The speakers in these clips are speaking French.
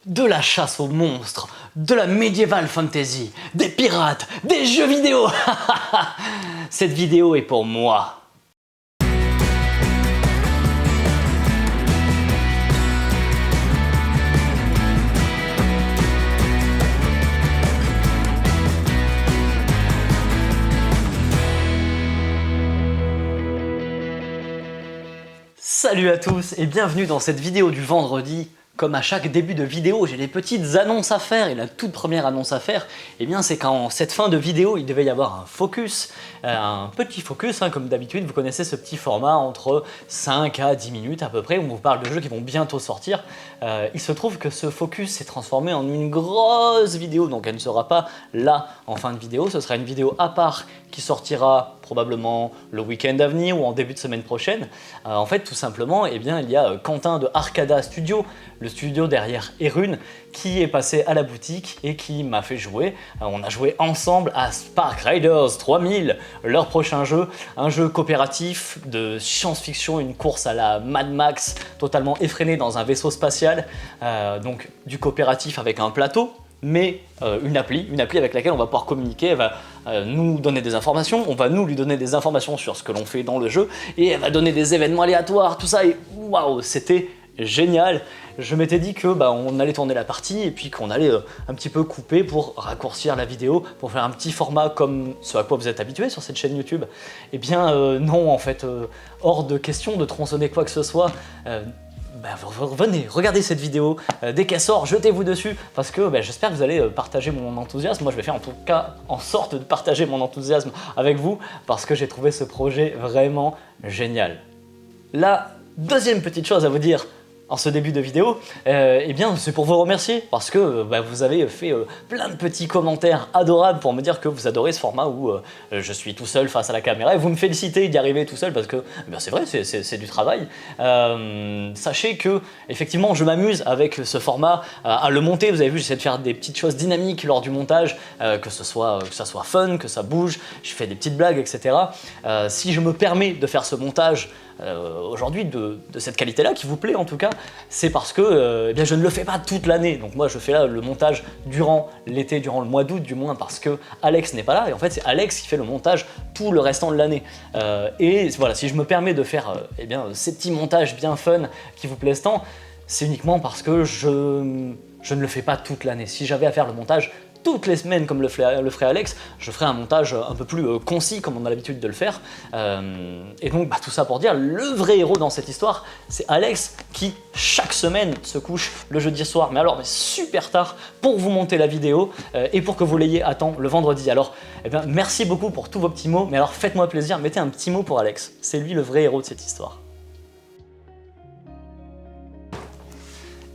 de la chasse aux monstres, de la médiéval fantasy, des pirates, des jeux vidéo. Cette vidéo est pour moi. Salut à tous et bienvenue dans cette vidéo du vendredi. Comme à chaque début de vidéo, j'ai des petites annonces à faire et la toute première annonce à faire, c'est qu'en cette fin de vidéo, il devait y avoir un focus, un petit focus, comme d'habitude, vous connaissez ce petit format entre 5 à 10 minutes à peu près, où on vous parle de jeux qui vont bientôt sortir. Il se trouve que ce focus s'est transformé en une grosse vidéo, donc elle ne sera pas là en fin de vidéo, ce sera une vidéo à part qui sortira probablement le week-end à venir ou en début de semaine prochaine. En fait, tout simplement, il y a Quentin de Arcada Studio, le studio derrière Erune, qui est passé à la boutique et qui m'a fait jouer. On a joué ensemble à Spark Riders 3000, leur prochain jeu, un jeu coopératif de science-fiction, une course à la Mad Max, totalement effrénée dans un vaisseau spatial, donc du coopératif avec un plateau, mais une appli avec laquelle on va pouvoir communiquer. Elle va nous donner des informations, on va nous lui donner des informations sur ce que l'on fait dans le jeu, et elle va donner des événements aléatoires, tout ça, et waouh, c'était génial. Je m'étais dit que on allait tourner la partie et puis qu'on allait un petit peu couper pour raccourcir la vidéo, pour faire un petit format comme ce à quoi vous êtes habitués sur cette chaîne YouTube. Eh bien non, en fait, hors de question de tronçonner quoi que ce soit. Venez, regardez cette vidéo, dès qu'elle sort, jetez-vous dessus, parce que j'espère que vous allez partager mon enthousiasme. Moi je vais faire en tout cas en sorte de partager mon enthousiasme avec vous, parce que j'ai trouvé ce projet vraiment génial. La deuxième petite chose à vous dire en ce début de vidéo, c'est pour vous remercier, parce que vous avez fait plein de petits commentaires adorables pour me dire que vous adorez ce format où je suis tout seul face à la caméra, et vous me félicitez d'y arriver tout seul, parce que c'est vrai, c'est du travail. Sachez que effectivement je m'amuse avec ce format à le monter. Vous avez vu, j'essaie de faire des petites choses dynamiques lors du montage, que ça soit fun, que ça bouge, je fais des petites blagues, etc. Si je me permets de faire ce montage aujourd'hui de cette qualité-là, qui vous plaît en tout cas, c'est parce que je ne le fais pas toute l'année. Donc moi je fais là le montage durant l'été, durant le mois d'août du moins, parce que Alex n'est pas là, et en fait c'est Alex qui fait le montage tout le restant de l'année. Et voilà, si je me permets de faire ces petits montages bien fun qui vous plaisent tant, c'est uniquement parce que je ne le fais pas toute l'année. Si j'avais à faire le montage toutes les semaines comme le ferait Alex, je ferais un montage un peu plus concis comme on a l'habitude de le faire. Et donc tout ça pour dire, le vrai héros dans cette histoire, c'est Alex qui chaque semaine se couche le jeudi soir, mais super tard, pour vous monter la vidéo et pour que vous l'ayez à temps le vendredi. Alors merci beaucoup pour tous vos petits mots, mais alors faites-moi plaisir, mettez un petit mot pour Alex. C'est lui le vrai héros de cette histoire.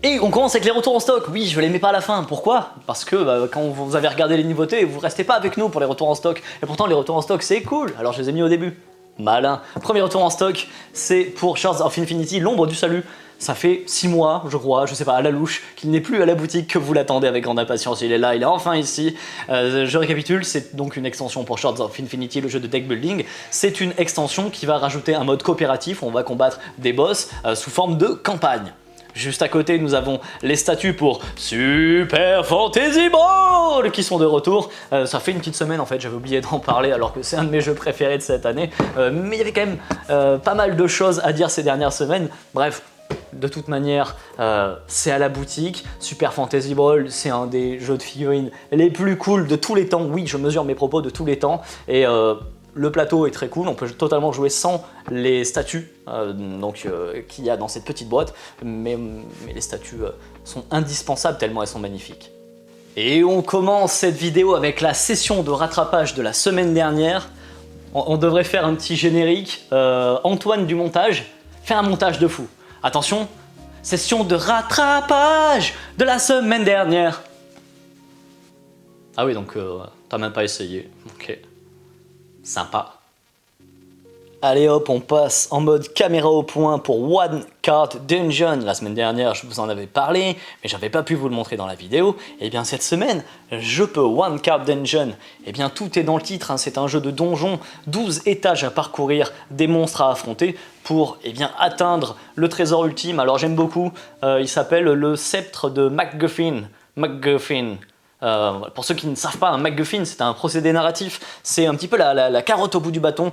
Et on commence avec les retours en stock. Oui, je les mets pas à la fin. Pourquoi? Parce que quand vous avez regardé les nouveautés, vous restez pas avec nous pour les retours en stock. Et pourtant, les retours en stock, c'est cool. Alors, je les ai mis au début. Malin. Premier retour en stock, c'est pour Shards of Infinity, l'ombre du salut. Ça fait 6 mois, je crois, je sais pas, à la louche, qu'il n'est plus à la boutique, que vous l'attendez avec grande impatience. Il est là, il est enfin ici. Je récapitule, c'est donc une extension pour Shards of Infinity, le jeu de deck building. C'est une extension qui va rajouter un mode coopératif où on va combattre des boss sous forme de campagne. Juste à côté, nous avons les statuts pour Super Fantasy Brawl qui sont de retour. Ça fait une petite semaine en fait, j'avais oublié d'en parler alors que c'est un de mes jeux préférés de cette année. Mais il y avait quand même pas mal de choses à dire ces dernières semaines. Bref, de toute manière, c'est à la boutique. Super Fantasy Brawl, c'est un des jeux de figurines les plus cool de tous les temps. Oui, je mesure mes propos de tous les temps. Et le plateau est très cool, on peut totalement jouer sans les statues qu'il y a dans cette petite boîte, mais les statues sont indispensables tellement elles sont magnifiques. Et on commence cette vidéo avec la session de rattrapage de la semaine dernière. On devrait faire un petit générique. Antoine du montage, fait un montage de fou. Attention, session de rattrapage de la semaine dernière. Ah oui, donc t'as même pas essayé, ok. Sympa. Allez hop, on passe en mode caméra au point pour One Card Dungeon. La semaine dernière, je vous en avais parlé, mais j'avais pas pu vous le montrer dans la vidéo. Et bien cette semaine, je peux One Card Dungeon. Et bien tout est dans le titre, hein. C'est un jeu de donjon, 12 étages à parcourir, des monstres à affronter pour atteindre le trésor ultime. Alors j'aime beaucoup, il s'appelle le sceptre de MacGuffin. Pour ceux qui ne savent pas, un MacGuffin, c'est un procédé narratif, c'est un petit peu la carotte au bout du bâton,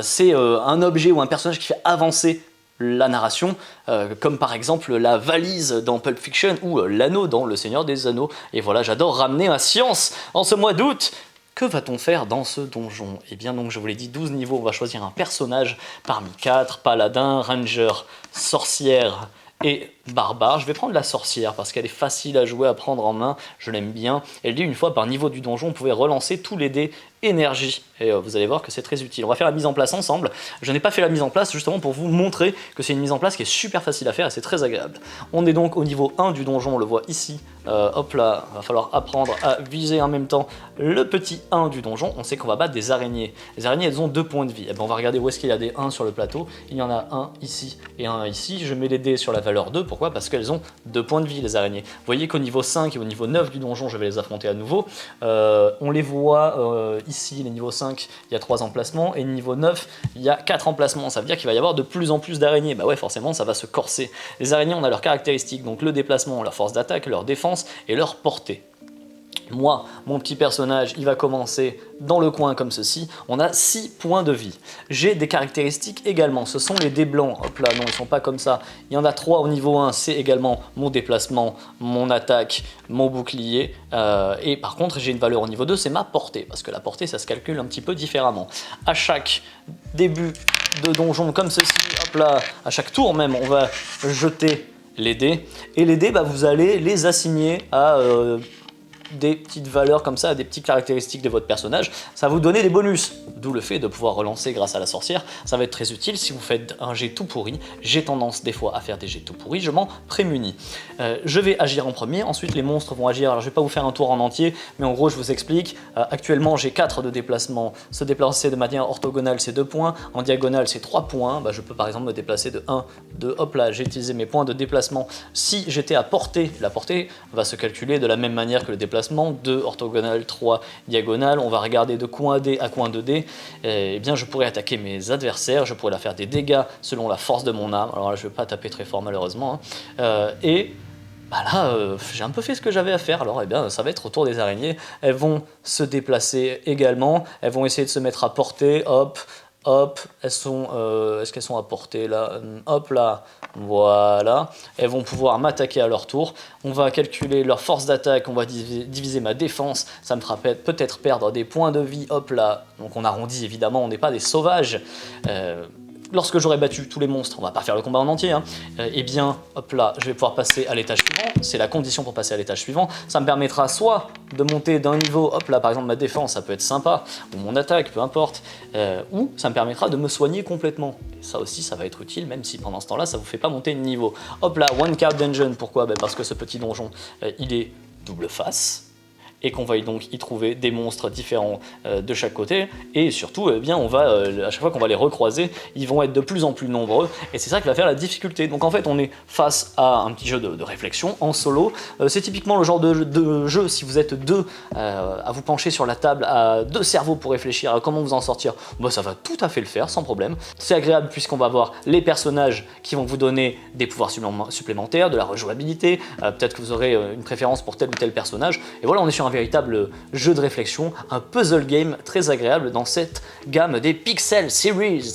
c'est un objet ou un personnage qui fait avancer la narration, comme par exemple la valise dans Pulp Fiction ou l'anneau dans Le Seigneur des Anneaux. Et voilà, j'adore ramener ma science en ce mois d'août. Que va-t-on faire dans ce donjon? Eh bien donc je vous l'ai dit, 12 niveaux, on va choisir un personnage parmi 4, paladin, ranger, sorcière et barbare. Je vais prendre la sorcière parce qu'elle est facile à jouer, à prendre en main, je l'aime bien. Elle dit une fois par niveau du donjon, on pouvait relancer tous les dés énergie. Et vous allez voir que c'est très utile. On va faire la mise en place ensemble. Je n'ai pas fait la mise en place justement pour vous montrer que c'est une mise en place qui est super facile à faire et c'est très agréable. On est donc au niveau 1 du donjon, on le voit ici. Hop là, il va falloir apprendre à viser en même temps le petit 1 du donjon. On sait qu'on va battre des araignées. Les araignées, elles ont 2 points de vie. Et ben, on va regarder où est-ce qu'il y a des 1 sur le plateau. Il y en a un ici et un ici. Je mets les dés sur la valeur 2. Pourquoi? Parce qu'elles ont 2 points de vie, les araignées. Vous voyez qu'au niveau 5 et au niveau 9 du donjon, je vais les affronter à nouveau. On les voit ici, les niveaux 5, il y a 3 emplacements, et niveau 9, il y a 4 emplacements. Ça veut dire qu'il va y avoir de plus en plus d'araignées. Bah ouais, forcément, ça va se corser. Les araignées, on a leurs caractéristiques, donc le déplacement, leur force d'attaque, leur défense et leur portée. Moi, mon petit personnage, il va commencer dans le coin comme ceci. On a 6 points de vie. J'ai des caractéristiques également. Ce sont les dés blancs. Hop là, non, ils sont pas comme ça. Il y en a 3 au niveau 1. C'est également mon déplacement, mon attaque, mon bouclier. Et par contre, j'ai une valeur au niveau 2, c'est ma portée. Parce que la portée, ça se calcule un petit peu différemment. À chaque début de donjon comme ceci, hop là, à chaque tour même, on va jeter les dés. Et les dés, bah, vous allez les assigner à des petites valeurs comme ça, des petites caractéristiques de votre personnage, ça va vous donner des bonus. D'où le fait de pouvoir relancer grâce à la sorcière, ça va être très utile si vous faites un jet tout pourri. J'ai tendance des fois à faire des jets tout pourris, je m'en prémunis. Je vais agir en premier, ensuite les monstres vont agir. Alors je vais pas vous faire un tour en entier, mais en gros je vous explique. Actuellement j'ai 4 de déplacement. Se déplacer de manière orthogonale c'est 2 points, en diagonale c'est 3 points. Bah, je peux par exemple me déplacer de 1, 2, hop là, j'ai utilisé mes points de déplacement. Si j'étais à portée, la portée va se calculer de la même manière que le déplacement. 2 orthogonales, 3 diagonales, on va regarder de coin D à coin de D, et bien je pourrais attaquer mes adversaires, je pourrais leur faire des dégâts selon la force de mon arme. Alors là je vais pas taper très fort malheureusement, hein. Et bah là j'ai un peu fait ce que j'avais à faire. Alors eh bien ça va être au tour des araignées, elles vont se déplacer également, elles vont essayer de se mettre à portée, hop, hop, elles sont, est-ce qu'elles sont à portée là? Hop là, voilà. Elles vont pouvoir m'attaquer à leur tour. On va calculer leur force d'attaque, on va diviser ma défense. Ça me fera peut-être perdre des points de vie, hop là. Donc on arrondit évidemment, on n'est pas des sauvages. Lorsque j'aurai battu tous les monstres, on va pas faire le combat en entier, hein, eh bien, hop là, je vais pouvoir passer à l'étage suivant. C'est la condition pour passer à l'étage suivant. Ça me permettra soit de monter d'un niveau, hop là, par exemple ma défense, ça peut être sympa, ou mon attaque, peu importe, ou ça me permettra de me soigner complètement. Et ça aussi, ça va être utile, même si pendant ce temps-là, ça vous fait pas monter de niveau. Hop là, One Card Dungeon, pourquoi? Parce que ce petit donjon, il est double face. Et qu'on va donc y trouver des monstres différents de chaque côté, et surtout eh bien, on va, à chaque fois qu'on va les recroiser, ils vont être de plus en plus nombreux, et c'est ça qui va faire la difficulté. Donc en fait on est face à un petit jeu de réflexion en solo. C'est typiquement le genre de jeu, si vous êtes 2 à vous pencher sur la table, à 2 cerveaux pour réfléchir à comment vous en sortir, bah, ça va tout à fait le faire sans problème. C'est agréable puisqu'on va avoir les personnages qui vont vous donner des pouvoirs supplémentaires, de la rejouabilité, peut-être que vous aurez une préférence pour tel ou tel personnage, et voilà, on est sur un véritable jeu de réflexion, un puzzle game très agréable dans cette gamme des Pixel Series.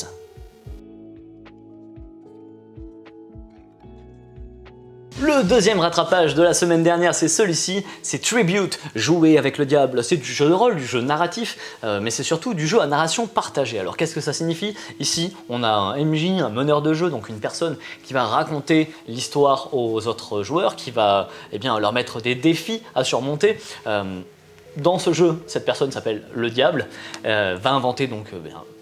Le deuxième rattrapage de la semaine dernière, c'est celui-ci, c'est Tribute, jouer avec le diable. C'est du jeu de rôle, du jeu narratif, mais c'est surtout du jeu à narration partagée. Alors qu'est-ce que ça signifie? Ici, on a un MJ, un meneur de jeu, donc une personne qui va raconter l'histoire aux autres joueurs, qui va leur mettre des défis à surmonter. Dans ce jeu, cette personne s'appelle le diable, va inventer donc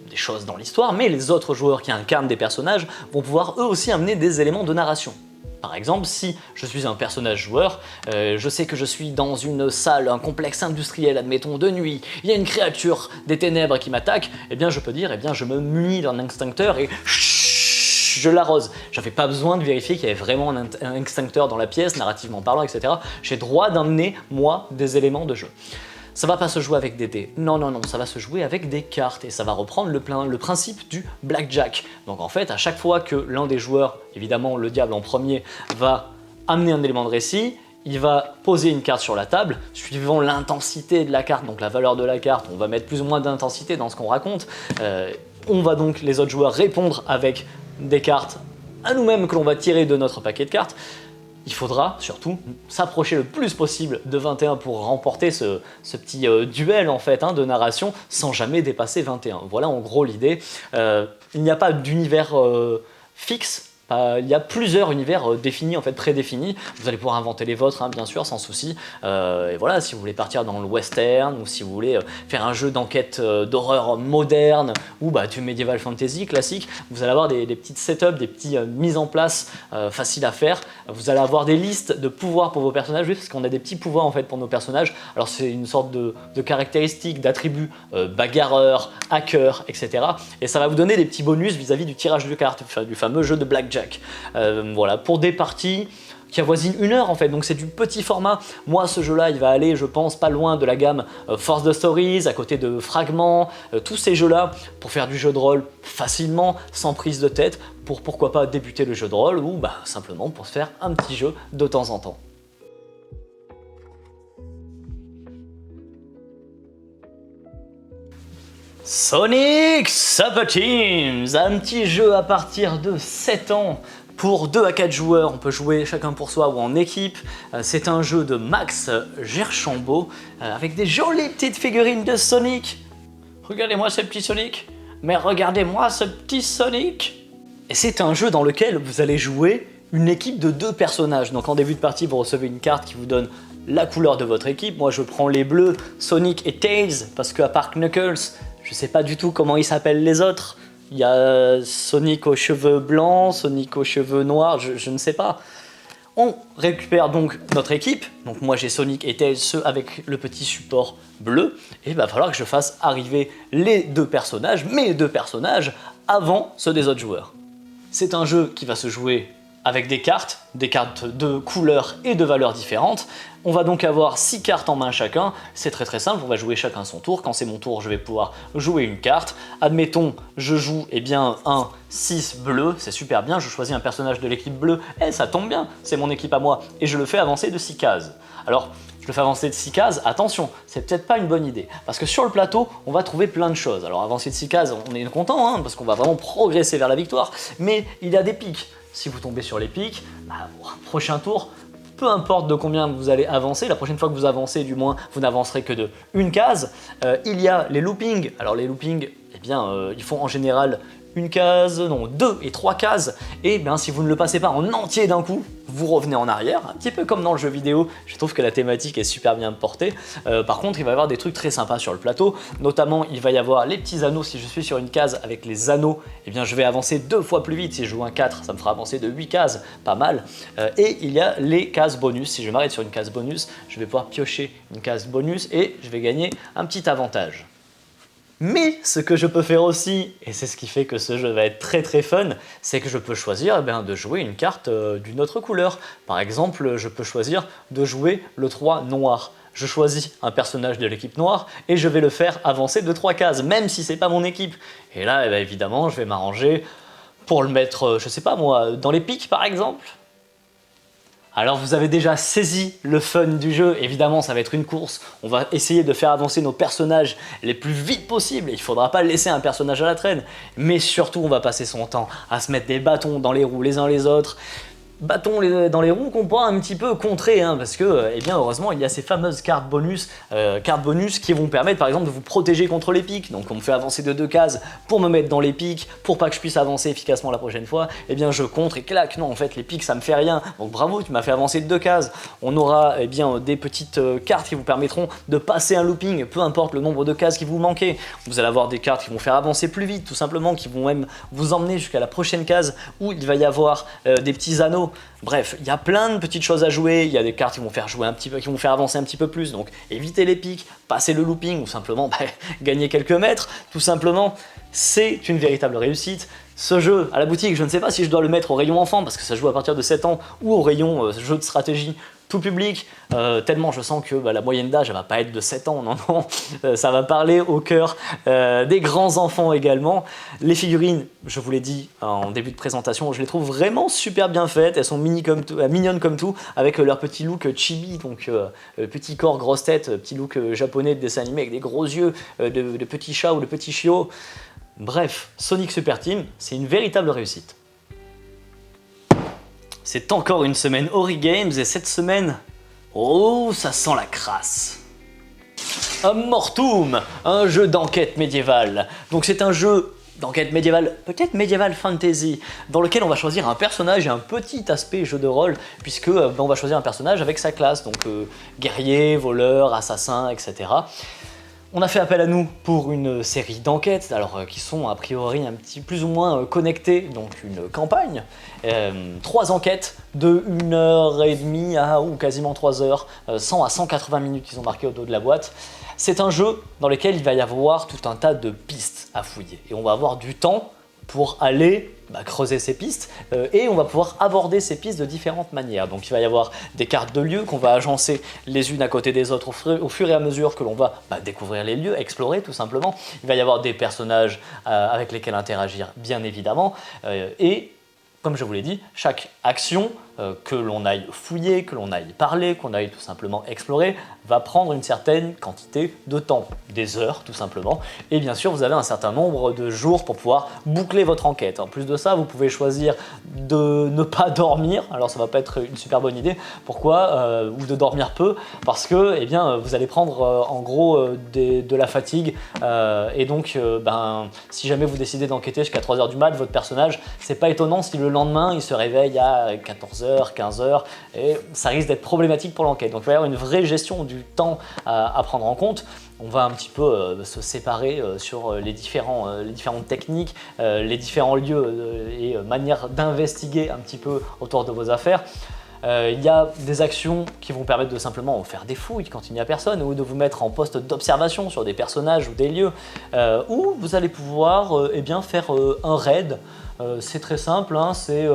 des choses dans l'histoire, mais les autres joueurs qui incarnent des personnages vont pouvoir eux aussi amener des éléments de narration. Par exemple, si je suis un personnage joueur, je sais que je suis dans une salle, un complexe industriel, admettons, de nuit, il y a une créature des ténèbres qui m'attaque, eh bien je peux dire, eh bien je me munis d'un extincteur et je l'arrose. J'avais pas besoin de vérifier qu'il y avait vraiment un extincteur dans la pièce, narrativement parlant, etc. J'ai droit d'amener, moi, des éléments de jeu. Ça va pas se jouer avec des dés, non, ça va se jouer avec des cartes et ça va reprendre le principe du blackjack. Donc en fait, à chaque fois que l'un des joueurs, évidemment le diable en premier, va amener un élément de récit, il va poser une carte sur la table, suivant l'intensité de la carte, donc la valeur de la carte, on va mettre plus ou moins d'intensité dans ce qu'on raconte. On va donc, les autres joueurs, répondre avec des cartes à nous-mêmes que l'on va tirer de notre paquet de cartes. Il faudra surtout s'approcher le plus possible de 21 pour remporter ce petit duel en fait, de narration sans jamais dépasser 21. Voilà en gros l'idée. Il n'y a pas d'univers fixe. Il y a plusieurs univers définis, en fait prédéfinis. Vous allez pouvoir inventer les vôtres, bien sûr, sans souci. Et voilà, si vous voulez partir dans le western, ou si vous voulez faire un jeu d'enquête d'horreur moderne, ou du medieval fantasy classique, vous allez avoir des petites setups, des petites mises en place faciles à faire. Vous allez avoir des listes de pouvoirs pour vos personnages, oui, parce qu'on a des petits pouvoirs en fait pour nos personnages. Alors c'est une sorte de caractéristiques, d'attributs, bagarreur, hacker, etc. Et ça va vous donner des petits bonus vis-à-vis du tirage de cartes, du fameux jeu de blackjack. Voilà, pour des parties qui avoisinent 1 heure en fait, donc c'est du petit format. Moi ce jeu là il va aller je pense pas loin de la gamme Force the Stories, à côté de Fragments, tous ces jeux là pour faire du jeu de rôle facilement, sans prise de tête, pour pourquoi pas débuter le jeu de rôle ou simplement pour se faire un petit jeu de temps en temps. Sonic Super Teams, un petit jeu à partir de 7 ans pour 2 à 4 joueurs, on peut jouer chacun pour soi ou en équipe. C'est un jeu de Max Gerchambault avec des jolies petites figurines de Sonic. Regardez-moi ce petit Sonic, mais regardez-moi ce petit Sonic. Et c'est un jeu dans lequel vous allez jouer une équipe de 2 personnages. Donc en début de partie, vous recevez une carte qui vous donne la couleur de votre équipe. Moi je prends les bleus, Sonic et Tails, parce qu'à part Knuckles, je sais pas du tout comment ils s'appellent les autres. Il y a Sonic aux cheveux blancs, Sonic aux cheveux noirs, je ne sais pas. On récupère donc notre équipe. Donc moi j'ai Sonic et Tails, ceux avec le petit support bleu. Et il va falloir que je fasse arriver les 2 personnages, mes 2 personnages, avant ceux des autres joueurs. C'est un jeu qui va se jouer avec des cartes de couleurs et de valeurs différentes. On va donc avoir 6 cartes en main chacun, c'est très simple, on va jouer chacun son tour. Quand c'est mon tour, je vais pouvoir jouer une carte. Admettons, je joue un 6 bleu, c'est super bien, je choisis un personnage de l'équipe bleue, ça tombe bien, c'est mon équipe à moi, et je le fais avancer de 6 cases. Alors, je le fais avancer de 6 cases, attention, c'est peut-être pas une bonne idée, parce que sur le plateau, on va trouver plein de choses. Alors avancer de 6 cases, on est content, parce qu'on va vraiment progresser vers la victoire, mais il y a des pics. Si vous tombez sur les pics, prochain tour, peu importe de combien vous allez avancer, la prochaine fois que vous avancez, du moins, vous n'avancerez que de 1 case. Il y a les loopings. Alors les loopings, ils font en général 1 case, non, 2 et 3 cases, et si vous ne le passez pas en entier d'un coup, vous revenez en arrière, un petit peu comme dans le jeu vidéo. Je trouve que la thématique est super bien portée. Par contre, il va y avoir des trucs très sympas sur le plateau, notamment il va y avoir les petits anneaux. Si je suis sur une case avec les anneaux, je vais avancer 2 fois plus vite. Si je joue un 4, ça me fera avancer de 8 cases, pas mal. Et il y a les cases bonus. Si je m'arrête sur une case bonus, je vais pouvoir piocher une case bonus et je vais gagner un petit avantage. Mais ce que je peux faire aussi, et c'est ce qui fait que ce jeu va être très fun, c'est que je peux choisir de jouer une carte d'une autre couleur. Par exemple, je peux choisir de jouer le 3 noir. Je choisis un personnage de l'équipe noire et je vais le faire avancer de 3 cases, même si c'est pas mon équipe. Et là, évidemment, je vais m'arranger pour le mettre, je sais pas moi, dans les pics par exemple. Alors vous avez déjà saisi le fun du jeu, évidemment ça va être une course, on va essayer de faire avancer nos personnages les plus vite possible, il ne faudra pas laisser un personnage à la traîne, mais surtout on va passer son temps à se mettre des bâtons dans les roues les uns les autres, bâtons dans les roues qu'on pourra un petit peu contrer, parce que, heureusement, il y a ces fameuses cartes bonus qui vont permettre, par exemple, de vous protéger contre les pics. Donc, on me fait avancer de 2 cases pour me mettre dans les pics, pour pas que je puisse avancer efficacement la prochaine fois. Je contre et clac, non, en fait, les pics, ça me fait rien. Donc, bravo, tu m'as fait avancer de 2 cases. On aura, des petites cartes qui vous permettront de passer un looping, peu importe le nombre de cases qui vous manquez. Vous allez avoir des cartes qui vont faire avancer plus vite, tout simplement, qui vont même vous emmener jusqu'à la prochaine case où il va y avoir des petits anneaux piano. Bref, il y a plein de petites choses à jouer, il y a des cartes qui vont faire jouer un petit peu, qui vont faire avancer un petit peu plus, donc évitez les pics, passez le looping ou simplement gagner quelques mètres, tout simplement, c'est une véritable réussite. Ce jeu, à la boutique, je ne sais pas si je dois le mettre au rayon enfant, parce que ça joue à partir de 7 ans, ou au rayon jeu de stratégie, tout public, tellement je sens que la moyenne d'âge, elle va pas être de 7 ans, non, non, ça va parler au cœur des grands enfants également. Les figurines, je vous l'ai dit en début de présentation, je les trouve vraiment super bien faites, elles sont mignonnes comme tout, avec leur petit look chibi, donc petit corps, grosse tête, petit look japonais de dessin animé avec des gros yeux de petits chats ou de petits chiots. Bref, Sonic Super Team, c'est une véritable réussite. C'est encore une semaine Ori Games et cette semaine, oh, ça sent la crasse. Mortum, un jeu d'enquête médiévale. Donc c'est un jeu d'enquête médiévale, peut-être médiévale fantasy, dans lequel on va choisir un personnage et un petit aspect jeu de rôle, puisque on va choisir un personnage avec sa classe, donc guerrier, voleur, assassin, etc. On a fait appel à nous pour une série d'enquêtes, alors qui sont a priori un petit plus ou moins connectées, donc une campagne. 3 enquêtes de 1h30 à ou quasiment 3 heures, 100 à 180 minutes qui sont marquées au dos de la boîte. C'est un jeu dans lequel il va y avoir tout un tas de pistes à fouiller et on va avoir du temps pour aller creuser ces pistes et on va pouvoir aborder ces pistes de différentes manières. Donc il va y avoir des cartes de lieux qu'on va agencer les unes à côté des autres au fur et à mesure que l'on va découvrir les lieux, explorer tout simplement. Il va y avoir des personnages avec lesquels interagir bien évidemment et comme je vous l'ai dit, chaque action que l'on aille fouiller, que l'on aille parler, qu'on aille tout simplement explorer, va prendre une certaine quantité de temps, des heures tout simplement. Et bien sûr, vous avez un certain nombre de jours pour pouvoir boucler votre enquête. En plus de ça, vous pouvez choisir de ne pas dormir. Alors ça va pas être une super bonne idée. Pourquoi ou de dormir peu? Parce que eh bien, vous allez prendre en gros de la fatigue. Et donc, si jamais vous décidez d'enquêter jusqu'à 3 h du mat, votre personnage, c'est pas étonnant si le lendemain, il se réveille à 14 h, 15 h, et ça risque d'être problématique pour l'enquête. Donc il va y avoir une vraie gestion du temps à prendre en compte. On va un petit peu se séparer sur les différentes techniques, les différents lieux et manières d'investiguer un petit peu autour de vos affaires. Il y a des actions qui vont permettre de simplement faire des fouilles quand il n'y a personne ou de vous mettre en poste d'observation sur des personnages ou des lieux où vous allez pouvoir faire un raid. C'est très simple, hein, c'est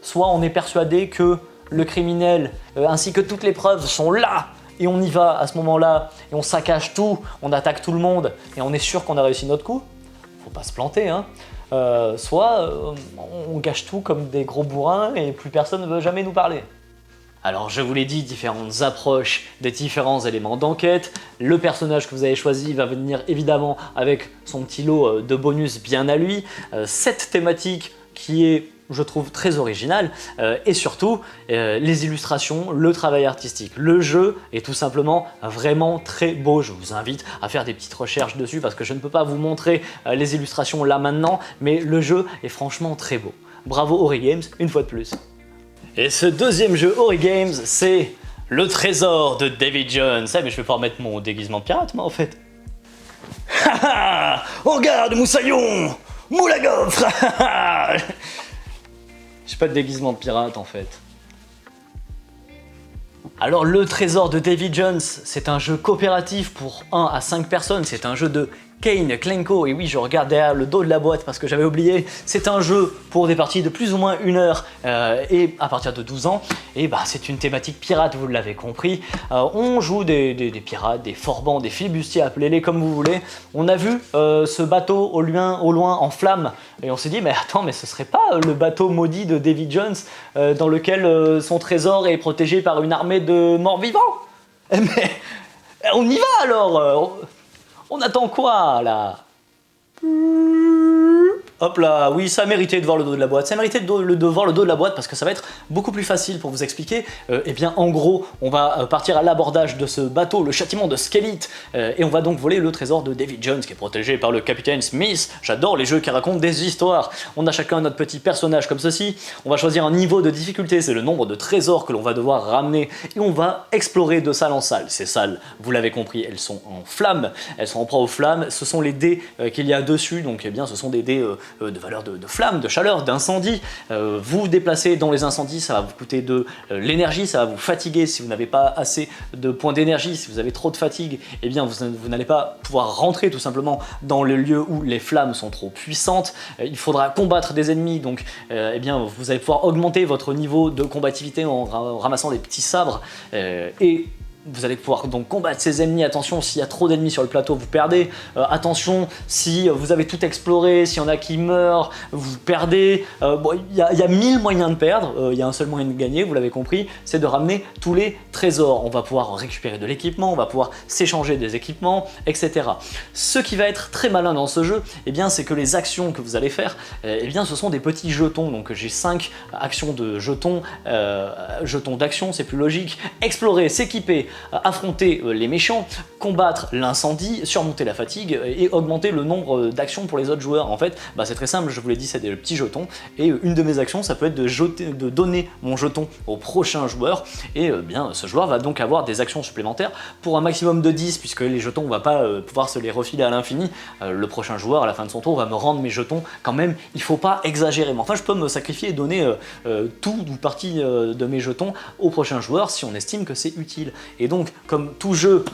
soit on est persuadé que le criminel ainsi que toutes les preuves sont là et on y va à ce moment-là et on saccage tout, on attaque tout le monde et on est sûr qu'on a réussi notre coup. Faut pas se planter, hein. Soit on gâche tout comme des gros bourrins et plus personne ne veut jamais nous parler. Alors je vous l'ai dit, différentes approches des différents éléments d'enquête. Le personnage que vous avez choisi va venir évidemment avec son petit lot de bonus bien à lui. Cette thématique qui est, je trouve, très originale et surtout les illustrations, le travail artistique. Le jeu est tout simplement vraiment très beau. Je vous invite à faire des petites recherches dessus parce que je ne peux pas vous montrer les illustrations là maintenant, mais le jeu est franchement très beau. Bravo Ori Games, une fois de plus. Et ce deuxième jeu Ori Games, c'est le trésor de Davy Jones. Ah mais je vais pas remettre mon déguisement de pirate moi en fait. Haha, regarde Moussaillon, moule à gaufre. J'ai pas de déguisement de pirate en fait. Alors le trésor de Davy Jones, c'est un jeu coopératif pour 1 à 5 personnes, c'est un jeu de Kane Klenko, et oui je regarde derrière le dos de la boîte parce que j'avais oublié, c'est un jeu pour des parties de plus ou moins 1 heure et à partir de 12 ans, et c'est une thématique pirate, vous l'avez compris. On joue des pirates, des forbans, des flibustiers, appelez-les comme vous voulez. On a vu ce bateau au loin en flammes et on s'est dit mais attends, mais ce serait pas le bateau maudit de Davy Jones dans lequel son trésor est protégé par une armée de morts-vivants? Mais on y va alors. On attend quoi, là? Hop là, oui, ça méritait de voir le dos de la boîte. Ça méritait de voir le dos de la boîte parce que ça va être beaucoup plus facile pour vous expliquer. Eh bien, en gros, on va partir à l'abordage de ce bateau, le châtiment de Skellige, et on va donc voler le trésor de Davy Jones, qui est protégé par le capitaine Smith. J'adore les jeux qui racontent des histoires. On a chacun notre petit personnage comme ceci. On va choisir un niveau de difficulté, c'est le nombre de trésors que l'on va devoir ramener, et on va explorer de salle en salle. Ces salles, vous l'avez compris, elles sont en flammes, elles sont en proie aux flammes. Ce sont les dés qu'il y a dessus, donc eh bien, ce sont des dés de valeur de flamme, de chaleur, d'incendie. Vous vous déplacez dans les incendies, ça va vous coûter de l'énergie, ça va vous fatiguer si vous n'avez pas assez de points d'énergie, si vous avez trop de fatigue, eh bien vous n'allez pas pouvoir rentrer tout simplement dans le lieu où les flammes sont trop puissantes. Il faudra combattre des ennemis, donc eh bien vous allez pouvoir augmenter votre niveau de combativité en ramassant des petits sabres et vous allez pouvoir donc combattre ces ennemis. Attention, s'il y a trop d'ennemis sur le plateau, vous perdez. Attention, si vous avez tout exploré, s'il y en a qui meurent, vous perdez. Bon, il y a 1000 moyens de perdre, il y a un seul moyen de gagner, vous l'avez compris, c'est de ramener tous les trésors. On va pouvoir récupérer de l'équipement, on va pouvoir s'échanger des équipements, etc. Ce qui va être très malin dans ce jeu, eh bien, c'est que les actions que vous allez faire, eh bien, ce sont des petits jetons. Donc j'ai 5 actions de jetons, jetons d'action, c'est plus logique. Explorer, s'équiper, affronter les méchants, combattre l'incendie, surmonter la fatigue et augmenter le nombre d'actions pour les autres joueurs. En fait, c'est très simple, je vous l'ai dit, c'est des petits jetons et une de mes actions, ça peut être de donner mon jeton au prochain joueur et bien ce joueur va donc avoir des actions supplémentaires pour un maximum de 10 puisque les jetons, on va pas pouvoir se les refiler à l'infini. Le prochain joueur, à la fin de son tour, va me rendre mes jetons quand même, il faut pas exagérer. Mais enfin, je peux me sacrifier et donner tout ou partie de mes jetons au prochain joueur si on estime que c'est utile. Et donc, comme tout jeu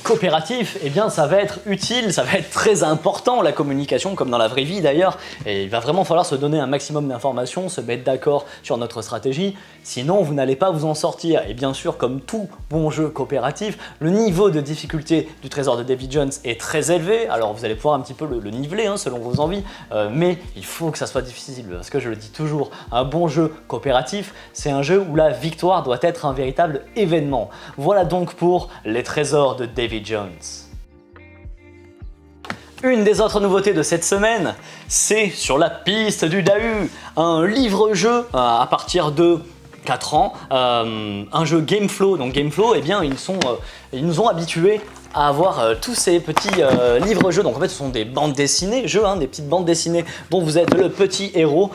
coopératif, eh bien ça va être utile, ça va être très important la communication comme dans la vraie vie d'ailleurs, et il va vraiment falloir se donner un maximum d'informations, se mettre d'accord sur notre stratégie, sinon vous n'allez pas vous en sortir. Et bien sûr, comme tout bon jeu coopératif, le niveau de difficulté du trésor de Davy Jones est très élevé, alors vous allez pouvoir un petit peu le niveler selon vos envies, mais il faut que ça soit difficile, parce que je le dis toujours, un bon jeu coopératif, c'est un jeu où la victoire doit être un véritable événement. Voilà donc pour les trésors de Davy Jones. Une des autres nouveautés de cette semaine, c'est sur la piste du Dahu, un livre-jeu à partir de 4 ans, un jeu Gameflow. Donc Gameflow, eh bien, ils nous ont habitués à avoir tous ces petits livres-jeux. Donc en fait ce sont des bandes dessinées, des petites bandes dessinées dont vous êtes le petit héros.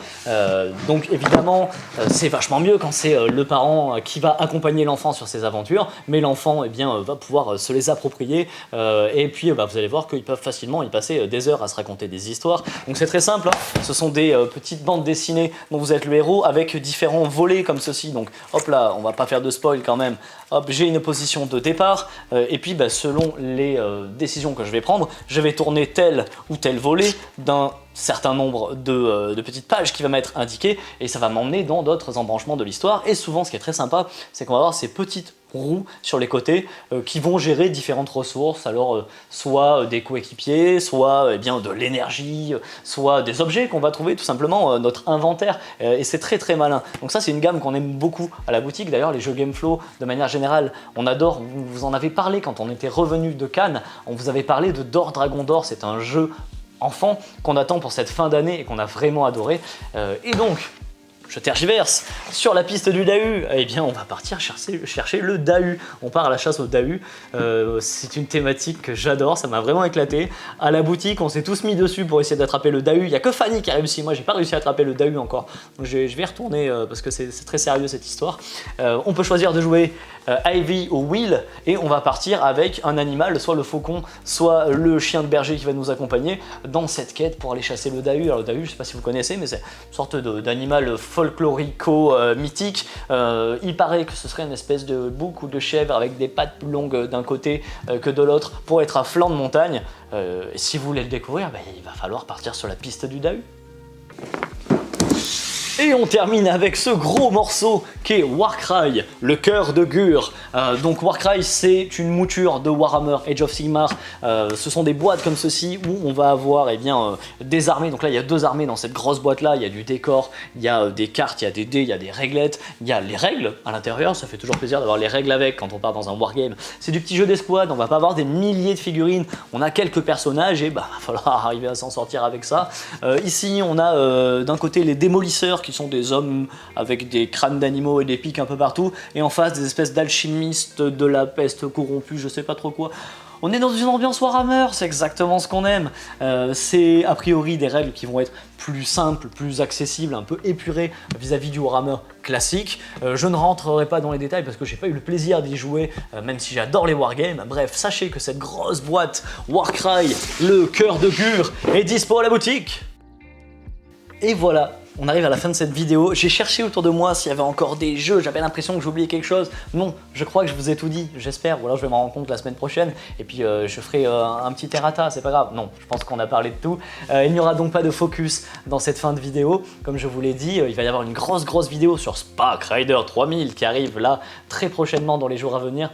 Donc évidemment c'est vachement mieux quand c'est le parent qui va accompagner l'enfant sur ses aventures, mais l'enfant va pouvoir se les approprier et puis vous allez voir qu'ils peuvent facilement y passer des heures à se raconter des histoires. Donc c'est très simple, ce sont des petites bandes dessinées dont vous êtes le héros avec différents volets comme ceci. Donc hop là, on va pas faire de spoil quand même. Hop, j'ai une position de départ et puis selon les décisions que je vais prendre, je vais tourner tel ou tel volet d'un certain nombre de petites pages qui va m'être indiquées et ça va m'emmener dans d'autres embranchements de l'histoire. Et souvent, ce qui est très sympa, c'est qu'on va avoir ces petites roues sur les côtés qui vont gérer différentes ressources, alors soit des coéquipiers, soit de l'énergie, soit des objets qu'on va trouver tout simplement, notre inventaire, et c'est très très malin. Donc ça c'est une gamme qu'on aime beaucoup à la boutique. D'ailleurs les jeux Gameflow de manière générale on adore, vous en avez parlé quand on était revenu de Cannes, on vous avait parlé de Dor Dragon d'Or, c'est un jeu enfant qu'on attend pour cette fin d'année et qu'on a vraiment adoré, et donc je tergiverse, sur la piste du Dahu, eh bien on va partir chercher le Dahu. On part à la chasse au Dahu, c'est une thématique que j'adore, ça m'a vraiment éclaté. À la boutique, on s'est tous mis dessus pour essayer d'attraper le Dahu. Il n'y a que Fanny qui a réussi, moi j'ai pas réussi à attraper le Dahu encore. Donc je vais y retourner parce que c'est très sérieux cette histoire. On peut choisir de jouer Ivy ou Will et on va partir avec un animal, soit le faucon, soit le chien de berger qui va nous accompagner dans cette quête pour aller chasser le Dahu. Alors le Dahu, je sais pas si vous connaissez, mais c'est une sorte d'animal folklorico-mythique. Il paraît que ce serait une espèce de bouc ou de chèvre avec des pattes plus longues d'un côté que de l'autre pour être à flanc de montagne. Et si vous voulez le découvrir, il va falloir partir sur la piste du Dahu. Et on termine avec ce gros morceau qu'est Warcry, le cœur de Gur. Donc Warcry, c'est une mouture de Warhammer Age of Sigmar. Ce sont des boîtes comme ceci où on va avoir des armées. Donc là, il y a 2 armées dans cette grosse boîte-là. Il y a du décor, il y a des cartes, il y a des dés, il y a des réglettes, il y a les règles à l'intérieur. Ça fait toujours plaisir d'avoir les règles avec quand on part dans un wargame. C'est du petit jeu d'escouade, on va pas avoir des milliers de figurines. On a quelques personnages et va falloir arriver à s'en sortir avec ça. Ici, on a d'un côté les démolisseurs qui sont des hommes avec des crânes d'animaux et des pics un peu partout, et en face des espèces d'alchimistes de la peste corrompue, je sais pas trop quoi. On est dans une ambiance Warhammer, c'est exactement ce qu'on aime. C'est a priori des règles qui vont être plus simples, plus accessibles, un peu épurées vis-à-vis du Warhammer classique. Je ne rentrerai pas dans les détails parce que j'ai pas eu le plaisir d'y jouer, même si j'adore les wargames. Bref, sachez que cette grosse boîte Warcry, le cœur de Gur, est dispo à la boutique. Et voilà, on arrive à la fin de cette vidéo. J'ai cherché autour de moi s'il y avait encore des jeux, j'avais l'impression que j'oubliais quelque chose. Non, je crois que je vous ai tout dit, j'espère, ou alors je vais m'en rendre compte la semaine prochaine, et puis je ferai un petit errata, c'est pas grave. Non, je pense qu'on a parlé de tout. Il n'y aura donc pas de focus dans cette fin de vidéo. Comme je vous l'ai dit, il va y avoir une grosse vidéo sur Spark Rider 3000 qui arrive là très prochainement dans les jours à venir.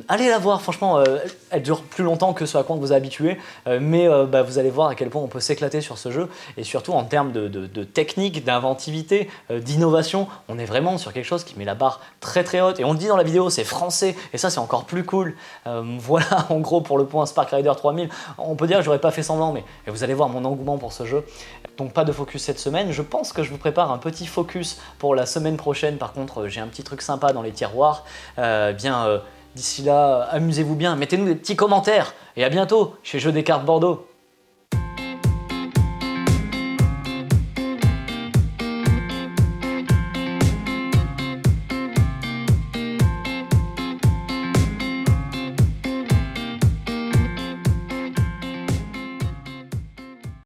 Allez la voir, franchement, elle dure plus longtemps que ce à quoi on vous a habitué, mais vous allez voir à quel point on peut s'éclater sur ce jeu, et surtout en termes de technique, d'inventivité, d'innovation, on est vraiment sur quelque chose qui met la barre très haute, et on le dit dans la vidéo, c'est français, et ça c'est encore plus cool. Voilà en gros pour le point Spark Rider 3000, on peut dire que j'aurais pas fait semblant, mais vous allez voir mon engouement pour ce jeu. Donc pas de focus cette semaine, je pense que je vous prépare un petit focus pour la semaine prochaine. Par contre j'ai un petit truc sympa dans les tiroirs. D'ici là, amusez-vous bien, mettez-nous des petits commentaires et à bientôt chez Jeux des cartes Bordeaux.